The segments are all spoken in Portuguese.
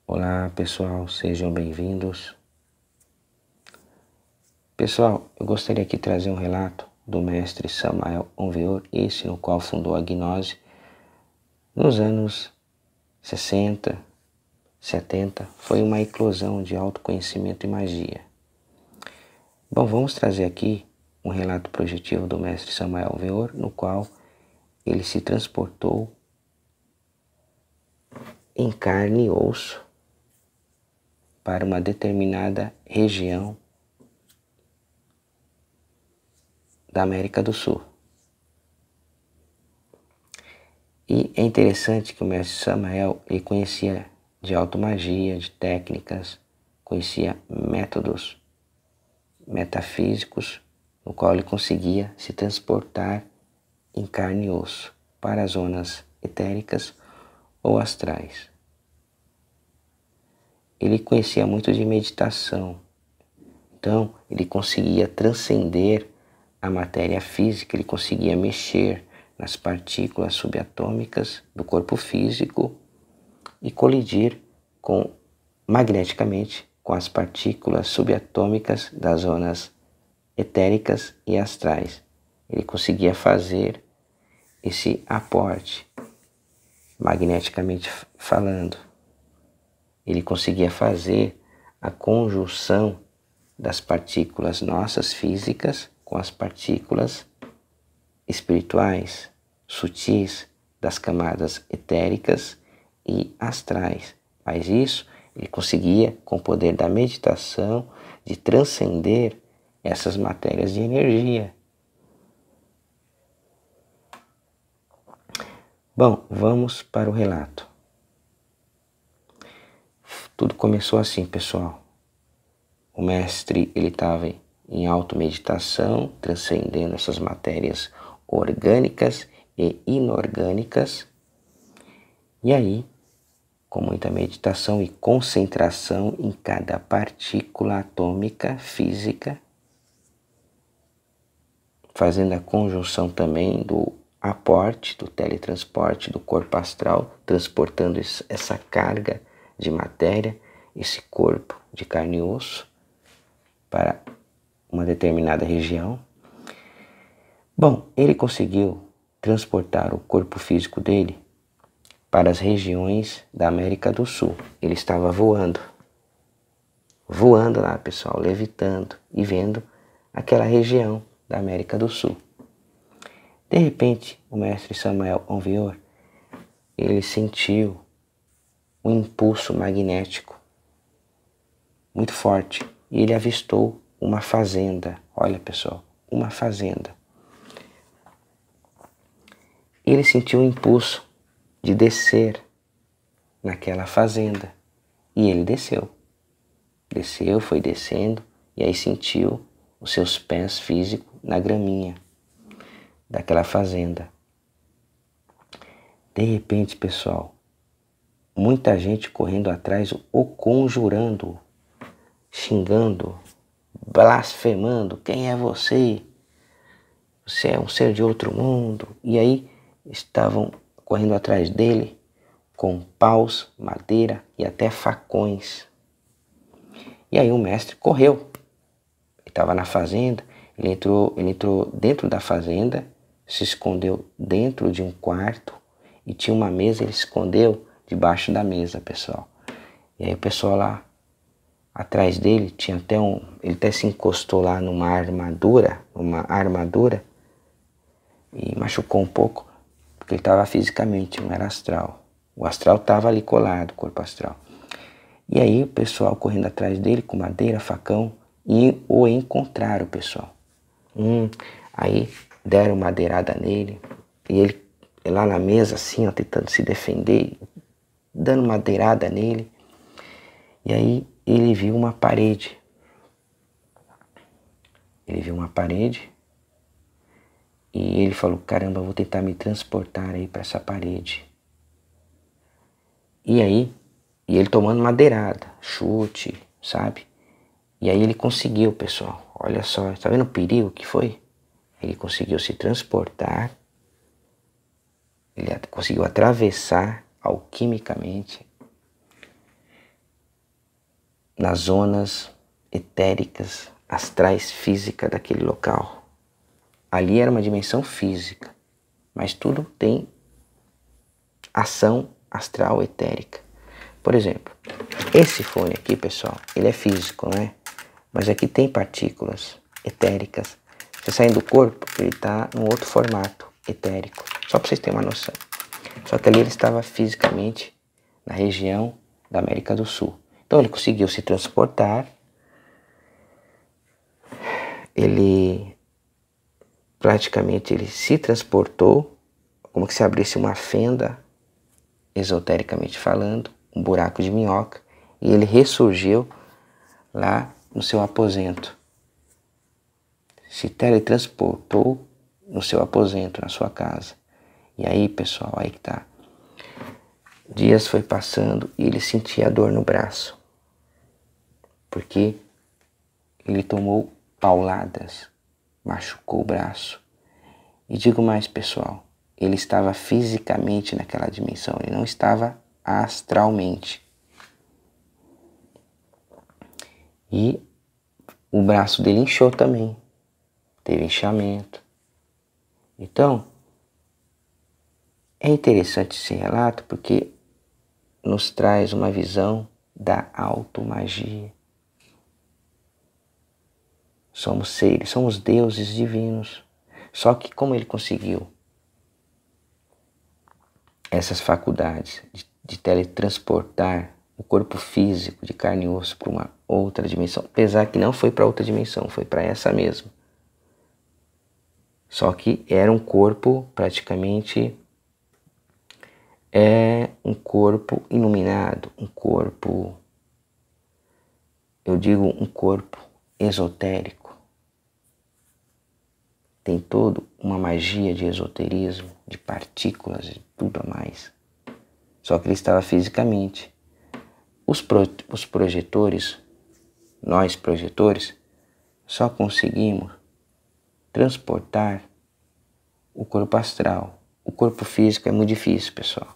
Olá pessoal, sejam bem-vindos. Pessoal, eu gostaria aqui de trazer um relato do mestre Samael Aun Weor, esse no qual fundou a gnose nos anos 60, 70. Foi uma eclosão de autoconhecimento e magia. Bom, vamos trazer aqui um relato projetivo do mestre Samael Aun Weor, no qual ele se transportou em carne e osso para uma determinada região da América do Sul. E é interessante que o mestre Samael, ele conhecia de automagia, de técnicas, conhecia métodos metafísicos, no qual ele conseguia se transportar em carne e osso para as zonas etéricas ou astrais. Ele conhecia muito de meditação, então ele conseguia transcender a matéria física, ele conseguia mexer nas partículas subatômicas do corpo físico e colidir magneticamente com as partículas subatômicas das zonas etéricas e astrais. Ele conseguia fazer esse aporte, magneticamente falando. Ele conseguia fazer a conjunção das partículas nossas físicas com as partículas espirituais, sutis, das camadas etéricas e astrais. Mas isso ele conseguia, com o poder da meditação, de transcender essas matérias de energia. Bom, vamos para o relato. Tudo começou assim, pessoal. O mestre ele estava em auto-meditação, transcendendo essas matérias orgânicas e inorgânicas. E aí, com muita meditação e concentração em cada partícula atômica física, fazendo a conjunção também do aporte, do teletransporte do corpo astral, transportando essa carga de matéria, esse corpo de carne e osso, para uma determinada região. Bom, ele conseguiu transportar o corpo físico dele para as regiões da América do Sul. Ele estava voando lá, pessoal, levitando e vendo aquela região da América do Sul. De repente, o mestre Samael Aun Weor, ele sentiu um impulso magnético muito forte e ele avistou uma fazenda. Olha, pessoal, uma fazenda. Ele sentiu um impulso de descer naquela fazenda e ele desceu. Desceu, foi descendo e aí sentiu os seus pés físicos na graminha daquela fazenda. De repente, pessoal, muita gente correndo atrás, o conjurando, xingando, blasfemando. Quem é você? Você é um ser de outro mundo. E aí estavam correndo atrás dele com paus, madeira e até facões. E aí o mestre correu. Ele estava na fazenda, ele entrou dentro da fazenda, se escondeu dentro de um quarto e tinha uma mesa, ele se escondeu debaixo da mesa, pessoal. E aí o pessoal lá atrás dele tinha até ele até se encostou lá numa armadura e machucou um pouco, porque ele estava fisicamente, não era astral. O astral estava ali colado, o corpo astral. E aí o pessoal correndo atrás dele com madeira, facão, e o encontraram, pessoal. Aí deram madeirada nele, e ele lá na mesa assim, ó, tentando se defender, dando madeirada nele. E aí ele viu uma parede. Ele viu uma parede e ele falou, caramba, eu vou tentar me transportar aí para essa parede. E aí, ele tomando madeirada, chute, sabe? E aí ele conseguiu, pessoal. Olha só, tá vendo o perigo que foi? Ele conseguiu se transportar, ele conseguiu atravessar alquimicamente nas zonas etéricas, astrais, físicas daquele local. Ali era uma dimensão física, mas tudo tem ação astral etérica. Por exemplo, esse fone aqui, pessoal, ele é físico, não é? Mas aqui tem partículas etéricas. Você saindo do corpo, ele está num outro formato etérico. Só para vocês terem uma noção. Só que ali ele estava fisicamente na região da América do Sul. Então ele conseguiu se transportar. Ele praticamente ele se transportou, como que se abrisse uma fenda, esotericamente falando, um buraco de minhoca, e ele ressurgiu lá no seu aposento. Se teletransportou no seu aposento, na sua casa. E aí, pessoal, aí que tá. Dias foi passando e ele sentia dor no braço. Porque ele tomou pauladas, machucou o braço. E digo mais, pessoal, ele estava fisicamente naquela dimensão, ele não estava astralmente. E o braço dele inchou também, teve inchamento. Então, é interessante esse relato porque nos traz uma visão da automagia. Somos seres, somos deuses divinos. Só que como ele conseguiu essas faculdades de teletransportar o corpo físico de carne e osso para uma outra dimensão, apesar que não foi para outra dimensão, foi para essa mesma. Só que era um corpo praticamente um corpo iluminado, um corpo, eu digo um corpo esotérico. Tem toda uma magia de esoterismo, de partículas e tudo a mais. Só que ele estava fisicamente. Os projetores, nós projetores, só conseguimos transportar o corpo astral. O corpo físico é muito difícil, pessoal.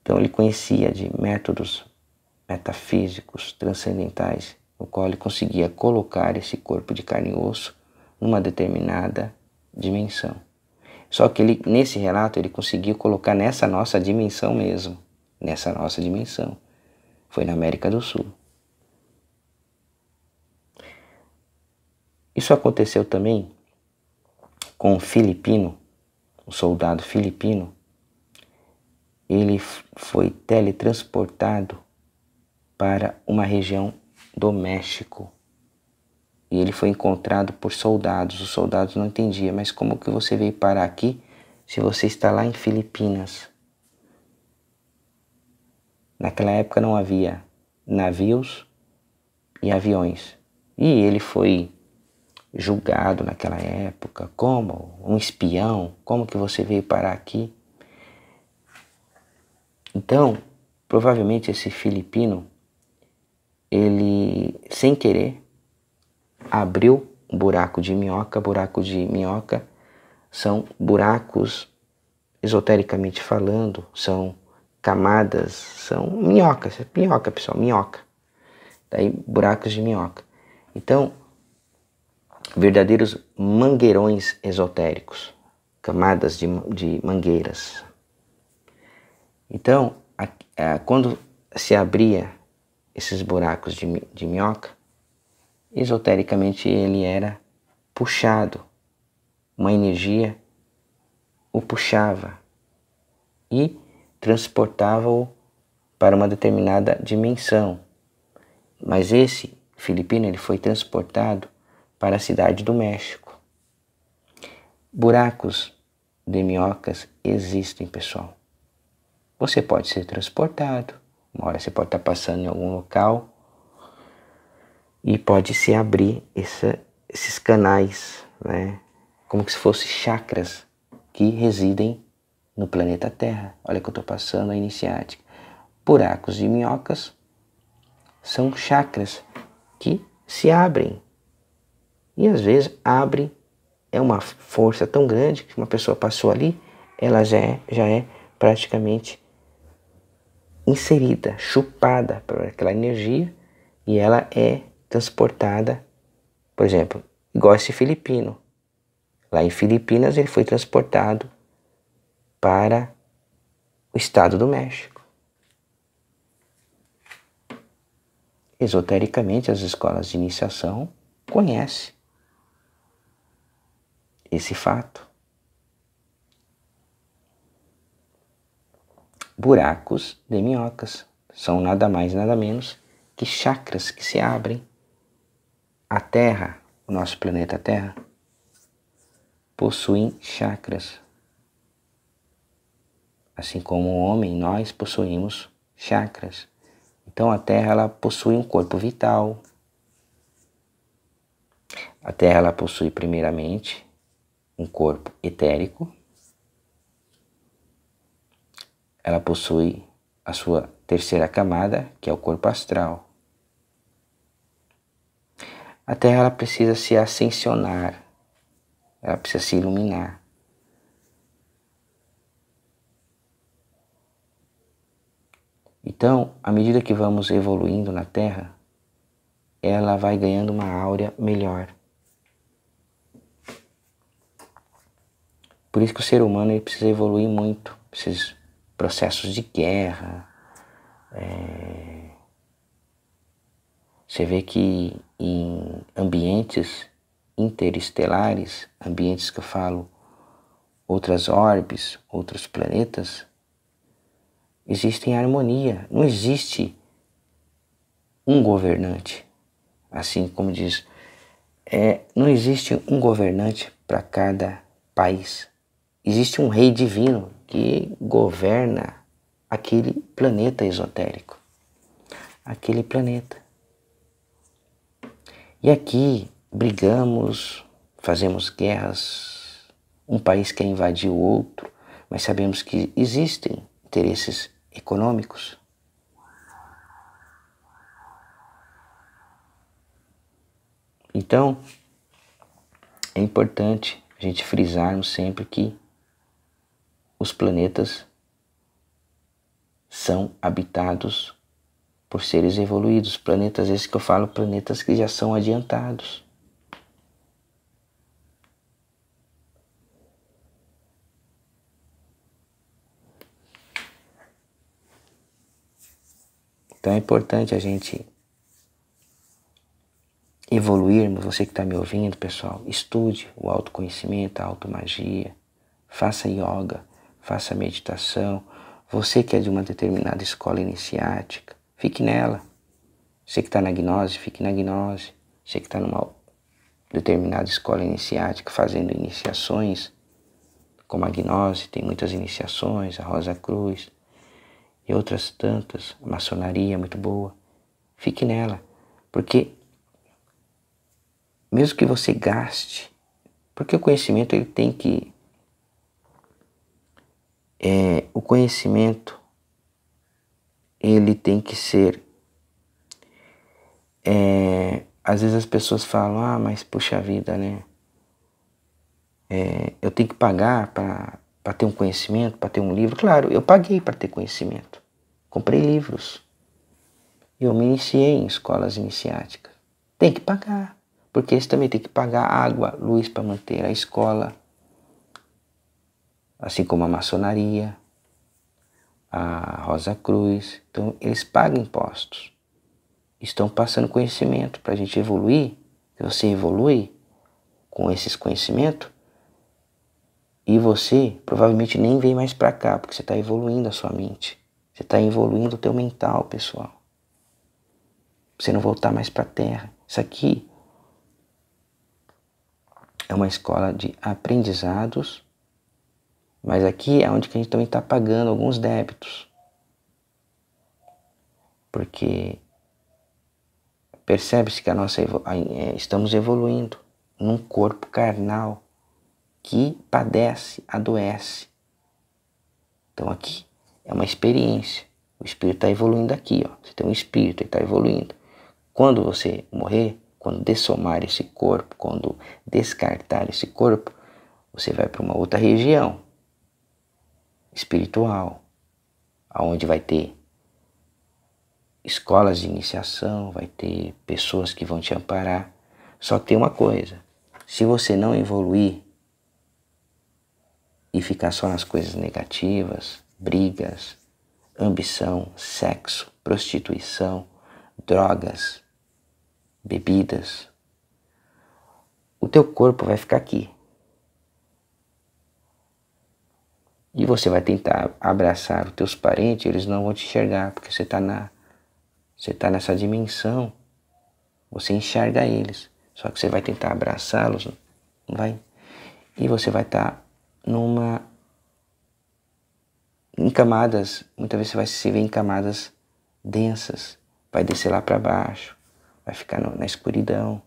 Então ele conhecia de métodos metafísicos, transcendentais, no qual ele conseguia colocar esse corpo de carne e osso numa determinada dimensão. Só que ele, nesse relato ele conseguiu colocar nessa nossa dimensão mesmo. Nessa nossa dimensão. Foi na América do Sul. Isso aconteceu também com um filipino, um soldado filipino. Ele foi teletransportado para uma região do México. E ele foi encontrado por soldados. Os soldados não entendiam, mas como que você veio parar aqui se você está lá em Filipinas? Naquela época não havia navios e aviões. E ele foi julgado naquela época como um espião. Como que você veio parar aqui? Então, provavelmente esse filipino, ele, sem querer, abriu um buraco de minhoca. Buraco de minhoca são buracos, esotericamente falando, são camadas, são minhocas. Minhoca, pessoal, minhoca. Daí, buracos de minhoca. Então, verdadeiros mangueirões esotéricos, camadas de mangueiras. Então, quando se abria esses buracos de minhoca, esotericamente ele era puxado, uma energia o puxava e transportava-o para uma determinada dimensão. Mas esse filipino ele foi transportado para a cidade do México. Buracos de minhocas existem, pessoal. Você pode ser transportado, uma hora você pode estar passando em algum local e pode se abrir esses canais, né? Como se fossem chakras que residem no planeta Terra. Olha que eu estou passando a iniciática. Buracos de minhocas são chakras que se abrem. E às vezes abre, é uma força tão grande que uma pessoa passou ali, ela já é praticamente inserida, chupada por aquela energia e ela é transportada, por exemplo, igual esse filipino. Lá em Filipinas ele foi transportado para o estado do México. Esotericamente, as escolas de iniciação conhecem esse fato. Buracos de minhocas são nada mais nada menos que chakras que se abrem. A Terra, o nosso planeta Terra, possui chakras. Assim como o homem, nós possuímos chakras. Então a Terra ela possui um corpo vital. A Terra ela possui primeiramente um corpo etérico. Ela possui a sua terceira camada, que é o corpo astral. A Terra ela precisa se ascensionar, ela precisa se iluminar. Então, à medida que vamos evoluindo na Terra, ela vai ganhando uma áurea melhor. Por isso que o ser humano ele precisa evoluir muito, esses processos de guerra. Você vê que em ambientes interestelares, ambientes que eu falo, outras orbes, outros planetas, existem harmonia. Não existe um governante, assim como diz, não existe um governante para cada país. Existe um rei divino que governa aquele planeta esotérico, aquele planeta. E aqui brigamos, fazemos guerras, um país quer invadir o outro, mas sabemos que existem interesses econômicos. Então, é importante a gente frisarmos sempre que os planetas são habitados por seres evoluídos. Planetas esses que eu falo, planetas que já são adiantados. Então é importante a gente evoluirmos. Você que está me ouvindo, pessoal, estude o autoconhecimento, a automagia, faça yoga, faça meditação. Você que é de uma determinada escola iniciática, fique nela. Você que está na gnose, fique na gnose. Você que está numa determinada escola iniciática fazendo iniciações, como a gnose, tem muitas iniciações, a Rosa Cruz e outras tantas, a maçonaria é muito boa. Fique nela, porque mesmo que você gaste, porque o conhecimento ele tem que... o conhecimento ele tem que ser... às vezes as pessoas falam, mas puxa vida, né? Eu tenho que pagar para ter um conhecimento, para ter um livro. Claro, eu paguei para ter conhecimento. Comprei livros. Eu me iniciei em escolas iniciáticas. Tem que pagar, porque eles também têm que pagar água, luz para manter a escola. Assim como a maçonaria, a Rosa Cruz. Então, eles pagam impostos. Estão passando conhecimento para a gente evoluir. Se você evolui com esses conhecimentos, e você provavelmente nem vem mais para cá, porque você está evoluindo a sua mente. Você está evoluindo o teu mental, pessoal. Pra você não voltar mais para a Terra. Isso aqui é uma escola de aprendizados, mas aqui é onde que a gente também está pagando alguns débitos. Porque percebe-se que estamos evoluindo num corpo carnal que padece, adoece. Então aqui é uma experiência. O espírito está evoluindo aqui, ó. Você tem um espírito, ele está evoluindo. Quando você morrer, quando dessomar esse corpo, quando descartar esse corpo, você vai para uma outra região espiritual, aonde vai ter escolas de iniciação, vai ter pessoas que vão te amparar. Só que tem uma coisa, se você não evoluir e ficar só nas coisas negativas, brigas, ambição, sexo, prostituição, drogas, bebidas, o teu corpo vai ficar aqui. E você vai tentar abraçar os teus parentes, eles não vão te enxergar, porque você está nessa dimensão, você enxerga eles. Só que você vai tentar abraçá-los, não vai? E você vai estar em camadas, muitas vezes você vai se ver em camadas densas, vai descer lá para baixo, vai ficar na escuridão.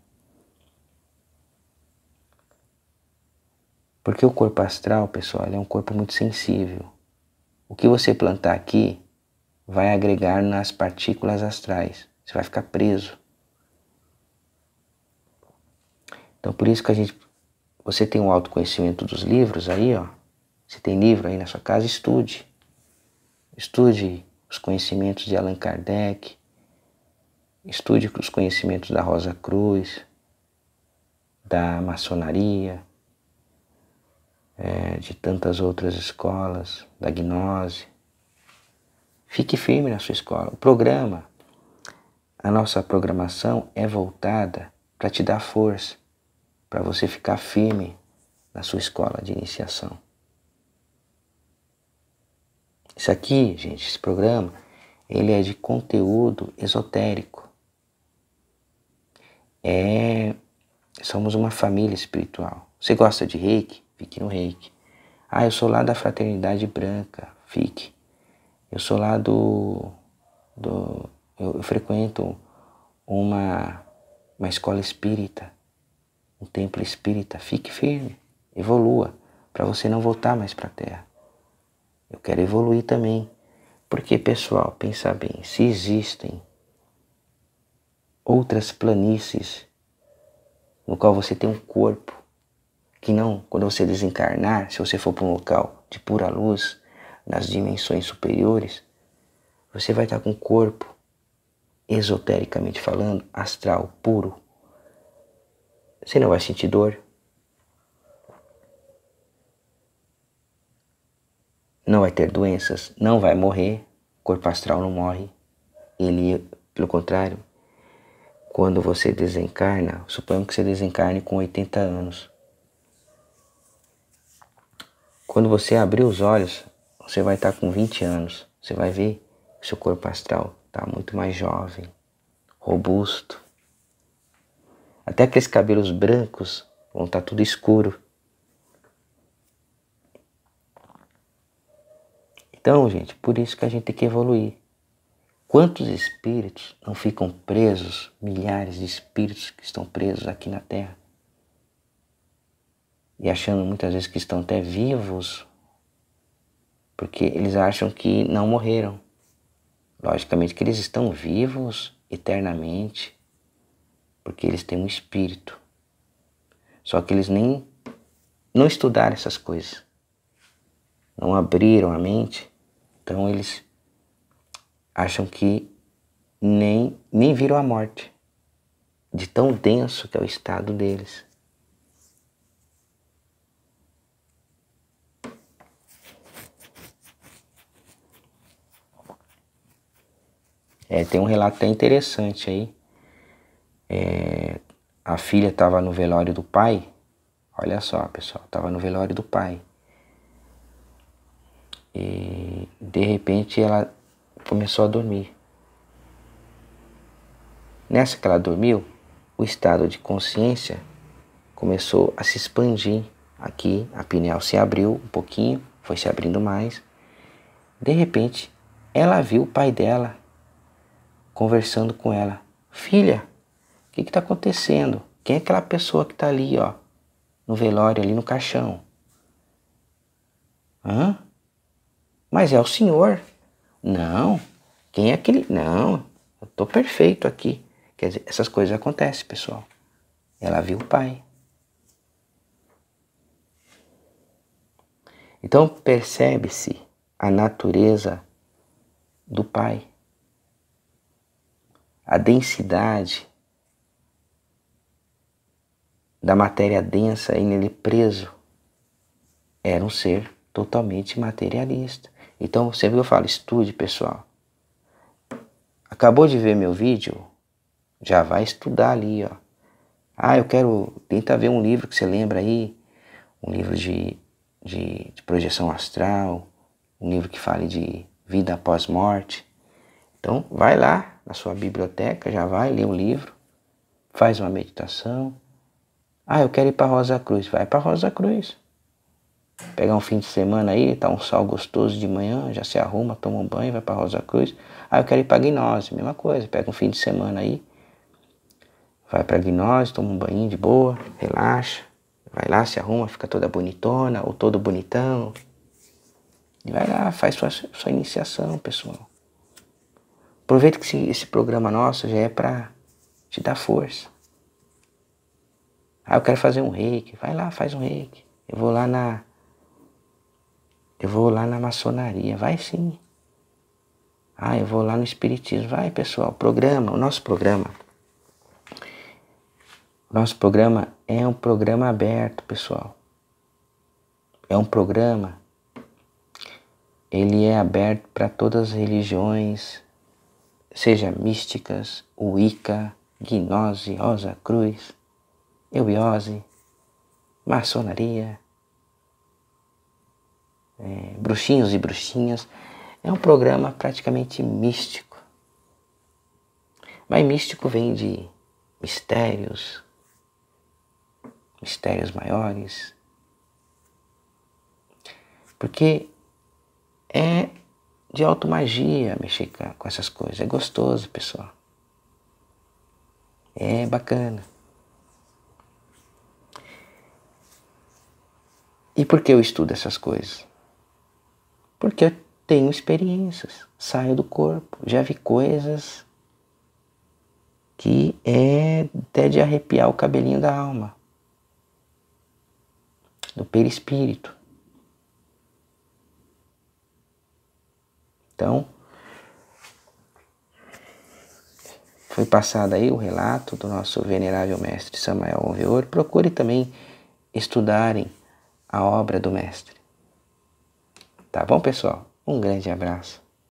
Porque o corpo astral, pessoal, é um corpo muito sensível. O que você plantar aqui vai agregar nas partículas astrais. Você vai ficar preso. Então por isso que você tem um autoconhecimento dos livros aí, ó. Você tem livro aí na sua casa, estude. Estude os conhecimentos de Allan Kardec. Estude os conhecimentos da Rosa Cruz, da maçonaria, de tantas outras escolas, da gnose. Fique firme na sua escola. O programa, a nossa programação é voltada para te dar força, para você ficar firme na sua escola de iniciação. Isso aqui, gente, esse programa, ele é de conteúdo esotérico. Somos uma família espiritual. Você gosta de Reiki? Fique no Reiki. Ah, eu sou lá da Fraternidade Branca. Fique. Eu sou lá eu frequento uma escola espírita, um templo espírita. Fique firme, evolua, para você não voltar mais para a Terra. Eu quero evoluir também. Porque, pessoal, pensa bem, se existem outras planícies no qual você tem um corpo, que não, quando você desencarnar, se você for para um local de pura luz, nas dimensões superiores, você vai estar com um corpo, esotericamente falando, astral, puro. Você não vai sentir dor. Não vai ter doenças, não vai morrer. O corpo astral não morre. Ele, pelo contrário, quando você desencarna, suponhamos que você desencarne com 80 anos. Quando você abrir os olhos, você vai estar com 20 anos. Você vai ver que seu corpo astral está muito mais jovem, robusto. Até aqueles cabelos brancos vão estar tudo escuro. Então, gente, por isso que a gente tem que evoluir. Quantos espíritos não ficam presos, milhares de espíritos que estão presos aqui na Terra? E achando muitas vezes que estão até vivos, porque eles acham que não morreram. Logicamente que eles estão vivos eternamente, porque eles têm um espírito. Só que eles nem não estudaram essas coisas, não abriram a mente, então eles acham que nem viram a morte, de tão denso que é o estado deles. Tem um relato até interessante aí. A filha estava no velório do pai. Olha só, pessoal, estava no velório do pai. E de repente ela começou a dormir. Nessa que ela dormiu, o estado de consciência começou a se expandir. Aqui a pineal se abriu um pouquinho, foi se abrindo mais. De repente, ela viu o pai dela conversando com ela. Filha, o que está acontecendo? Quem é aquela pessoa que está ali, ó, no velório, ali no caixão? Hã? Mas é o senhor. Não. Quem é aquele? Não, eu estou perfeito aqui. Quer dizer, essas coisas acontecem, pessoal. Ela viu o pai. Então percebe-se a natureza do pai. a densidade da matéria densa e nele preso, era um ser totalmente materialista. Então, sempre eu falo, estude, pessoal. Acabou de ver meu vídeo? Já vai estudar ali, ó. Ah, eu quero, tenta ver um livro que você lembra aí, um livro de projeção astral, um livro que fale de vida após morte. Então, vai lá na sua biblioteca, já vai ler um livro, faz uma meditação. Ah, eu quero ir para Rosa Cruz. Vai para Rosa Cruz. Pegar um fim de semana aí, tá um sol gostoso de manhã, já se arruma, toma um banho, vai para Rosa Cruz. Ah, eu quero ir para Gnose, mesma coisa. Pega um fim de semana aí, vai para Gnose, toma um banho de boa, relaxa. Vai lá, se arruma, fica toda bonitona ou todo bonitão. E vai lá, faz sua iniciação, pessoal. Aproveita que esse programa nosso já é para te dar força. Ah, eu quero fazer um reiki. Vai lá, faz um reiki. Eu vou lá na maçonaria. Vai sim. Ah, eu vou lá no espiritismo. Vai, pessoal. O nosso programa é um programa aberto, pessoal. É um programa, ele é aberto para todas as religiões, seja místicas, Wicca, Gnose, Rosa Cruz, Eubiose, maçonaria, bruxinhos e bruxinhas. É um programa praticamente místico. Mas místico vem de mistérios maiores. Porque é de automagia mexer com essas coisas. É gostoso, pessoal. É bacana. E por que eu estudo essas coisas? Porque eu tenho experiências, saio do corpo, já vi coisas que é até de arrepiar o cabelinho da alma, do perispírito. Então, foi passado aí o relato do nosso venerável mestre Samael Alveor. Procure também estudarem a obra do mestre. Tá bom, pessoal? Um grande abraço.